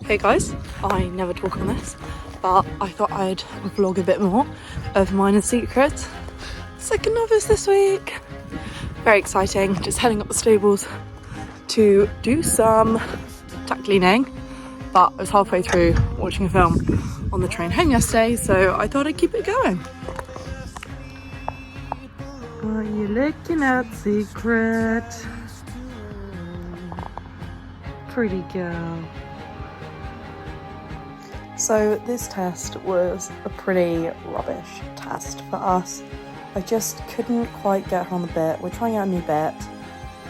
Hey guys, I never talk on this, but I thought I'd vlog a bit more of mine and secrets. Second novice this week. Very exciting, just heading up the stables to do some tack cleaning, but I was halfway through watching a film on the train home yesterday, so I thought I'd keep it going. What are you looking at, Secret? Pretty girl. So this test was a pretty rubbish test for us. I just couldn't quite get her on the bit. We're trying out a new bit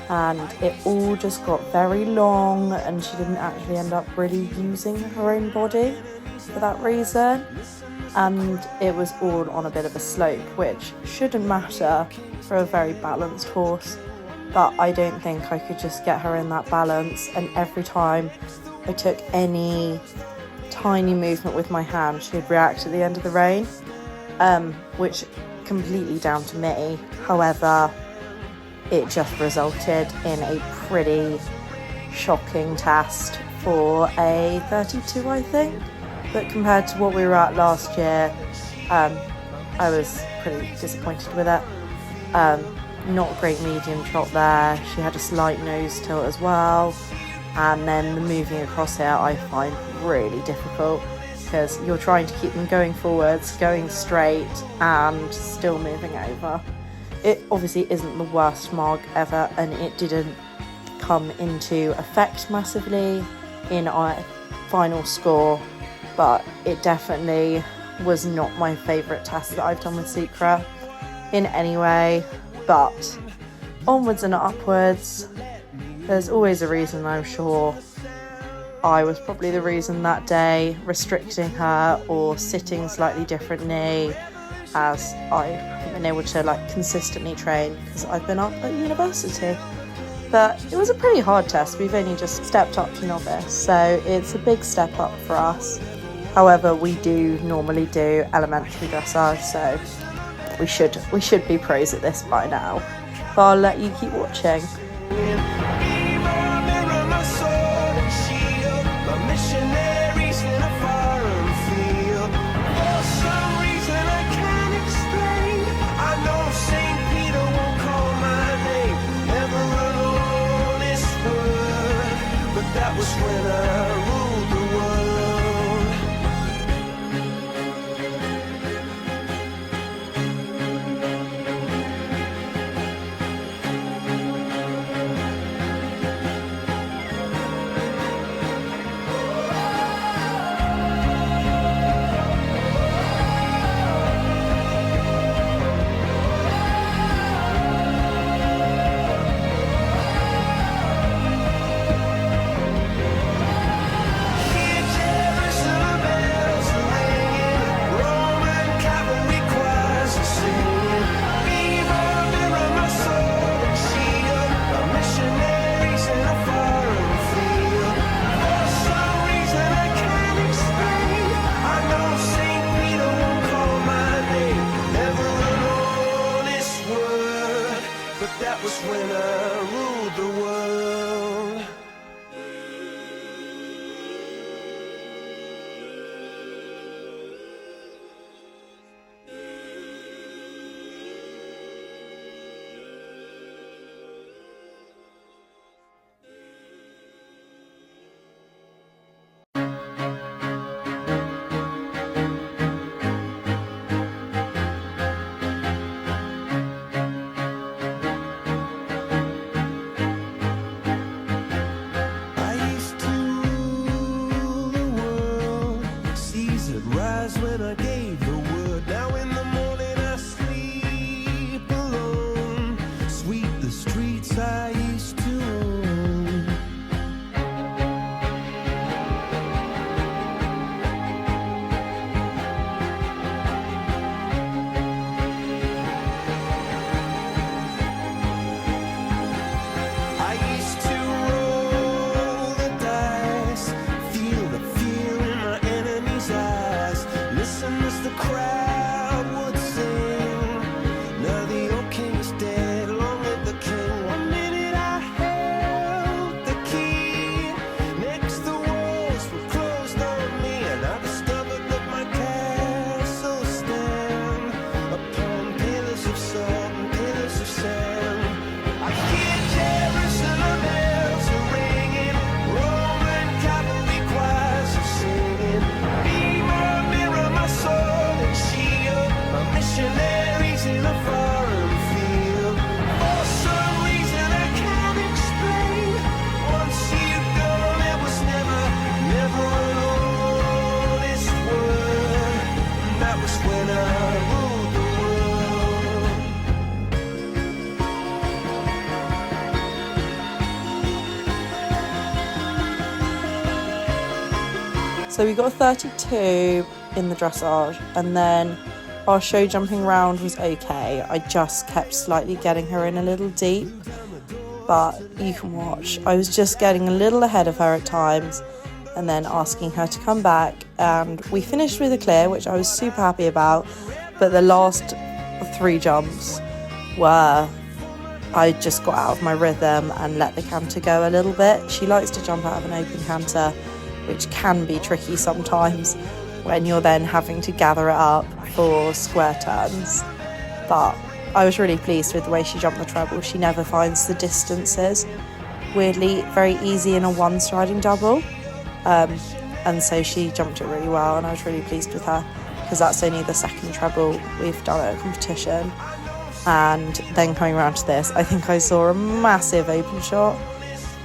and it all just got very long and she didn't actually end up really using her own body for that reason. And it was all on a bit of a slope, which shouldn't matter for a very balanced horse. But I don't think I could just get her in that balance, and every time I took any tiny movement with my hand, she'd react at the end of the rein, which completely down to me. However, it just resulted in a pretty shocking test for a 32, I think. But compared to what we were at last year, I was pretty disappointed with it. Not a great medium trot there. She had a slight nose tilt as well, and then the moving across here I find really difficult because you're trying to keep them going forwards, going straight and still moving over. It obviously isn't the worst mark ever, and it didn't come into effect massively in our final score, but it definitely was not my favourite test that I've done with Secret in any way. But onwards and upwards, there's always a reason. I'm sure I was probably the reason that day, restricting her or sitting slightly differently, as I haven't been able to consistently train because I've been up at university. But it was a pretty hard test. We've only just stepped up to novice, so it's a big step up for us. However, we do normally do elementary dressage, so we should be pros at this by now. But I'll let you keep watching. So we got a 32 in the dressage, and then our show jumping round was okay. I just kept slightly getting her in a little deep, but you can watch. I was just getting a little ahead of her at times and then asking her to come back, and we finished with a clear, which I was super happy about. But the last 3 jumps were, I just got out of my rhythm and let the canter go a little bit. She likes to jump out of an open canter, which can be tricky sometimes when you're then having to gather it up for square turns. But I was really pleased with the way she jumped the treble. She never finds the distances. Weirdly, very easy in a one-striding double. And so she jumped it really well, and I was really pleased with her, because that's only the second treble we've done at a competition. And then coming around to this, I think I saw a massive open shot,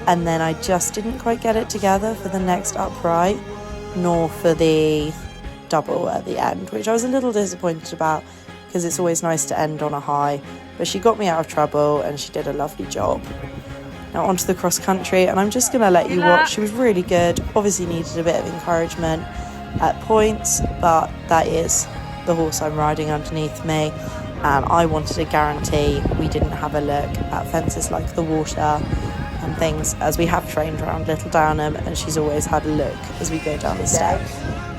and then I just didn't quite get it together for the next upright, nor for the double at the end, which I was a little disappointed about, because it's always nice to end on a high. But she got me out of trouble, and she did a lovely job. Now onto the cross country, and I'm just going to let you watch. She was really good, obviously needed a bit of encouragement at points, but that is the horse I'm riding underneath me, and I wanted a guarantee we didn't have a look at fences like the water and things, as we have trained around Little Downham, and she's always had a look as we go down the steps.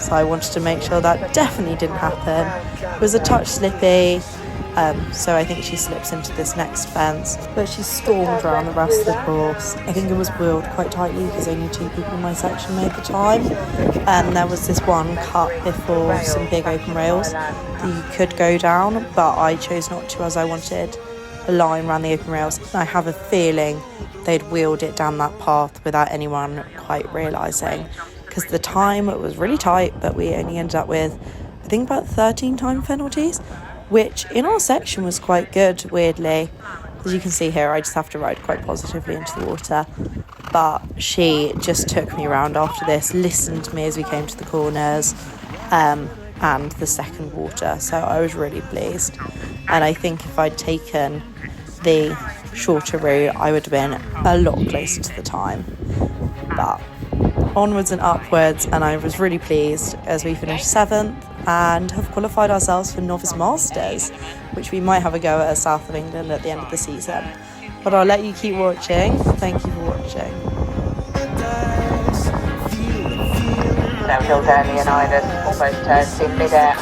So I wanted to make sure that definitely didn't happen. It was a touch slippy, so I think she slips into this next fence, but she stormed around the rest of the course. I think it was wheeled quite tightly because only 2 people in my section made the time, and there was this one cut before some big open rails that you could go down, but I chose not to, as I wanted a line around the open rails. I have a feeling they'd wheeled it down that path without anyone quite realising, because the time was really tight, but we only ended up with, I think, about 13 time penalties, which in our section was quite good, weirdly. As you can see here, I just have to ride quite positively into the water. But she just took me around after this, listened to me as we came to the corners, and the second water. So I was really pleased. And I think if I'd taken the shorter route, I would have been a lot closer to the time. But onwards and upwards, and I was really pleased as we finished 7th and have qualified ourselves for Novice Masters, which we might have a go at South of England at the end of the season. But I'll let you keep watching. Thank you for watching. Downhill down Leonidas, almost turns in mid-air.